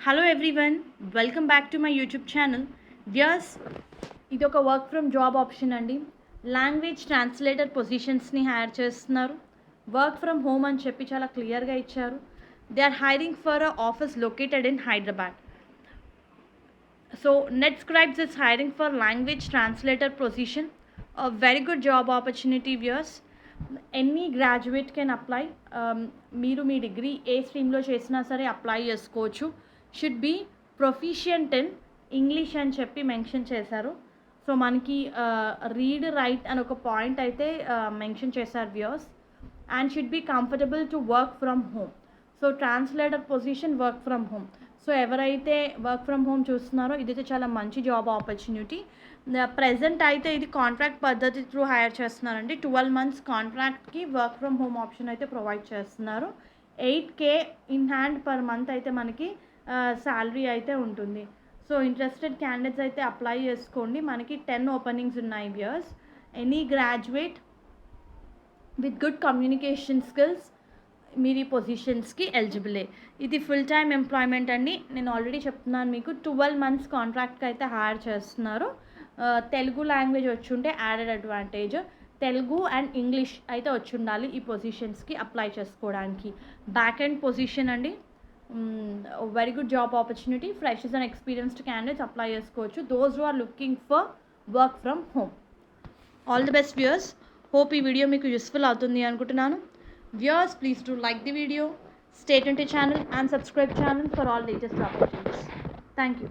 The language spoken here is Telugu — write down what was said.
Hello everyone, welcome back to my YouTube channel. Viewers, ఇది ఒక వర్క్ ఫ్రమ్ జాబ్ ఆప్షన్ అండి. లాంగ్వేజ్ ట్రాన్స్లేటర్ పొజిషన్స్ని హైర్ చేస్తున్నారు. వర్క్ ఫ్రమ్ హోమ్ అని చెప్పి చాలా క్లియర్గా ఇచ్చారు. They are hiring for a office located in Hyderabad. So NetScribes is hiring for language translator position. A very good job opportunity, viewers. Any graduate can apply. మీరు మీ డిగ్రీ ఏ స్ట్రీమ్లో చేసినా సరే అప్లై చేసుకోవచ్చు. Should be proficient in English అని చెప్పి మెన్షన్ చేశారు. సో మనకి రీడ్ రైట్ అని ఒక పాయింట్ అయితే మెన్షన్ చేశారు viewers. And should be comfortable to work from home. So translator position work from home. So ఎవరైతే వర్క్ ఫ్రమ్ హోమ్ చూస్తున్నారో ఇదైతే చాలా మంచి జాబ్ ఆపర్చునిటీ. ప్రజెంట్ అయితే ఇది కాంట్రాక్ట్ పద్ధతి త్రూ హైర్ చేస్తున్నారండి. 12 months కాంట్రాక్ట్కి వర్క్ ఫ్రమ్ హోమ్ ఆప్షన్ అయితే ప్రొవైడ్ చేస్తున్నారు. 8K in hand per month అయితే మనకి శాలరీ అయితే ఉంటుంది. సో ఇంట్రెస్టెడ్ క్యాండిడేట్స్ అయితే అప్లై చేసుకోండి. మనకి 10 openings ఉన్నాయి viewers. Any graduate with good communication skills మీరు ఈ పొజిషన్స్కి ఎలిజిబులే. ఇది ఫుల్ టైమ్ ఎంప్లాయ్మెంట్ అండి. నేను ఆల్రెడీ చెప్తున్నాను మీకు 12 months కాంట్రాక్ట్కి అయితే హైర్ చేస్తున్నారు. తెలుగు లాంగ్వేజ్ వచ్చి ఉంటే added advantage. Telugu and English అయితే వచ్చి ఉండాలి ఈ పొజిషన్స్కి అప్లై చేసుకోవడానికి. బ్యాక్ ఎండ్ పొజిషన్ అండి. Very good job opportunity. Freshers and experienced candidates apply చేసుకోవచ్చు. Those who are looking for work from home. All the best viewers. Hope ఈ వీడియో మీకు యూస్ఫుల్ అవుతుంది అనుకుంటున్నాను. Viewers, please do like the video, stay tuned to channel and subscribe channel for all latest updates. Thank you.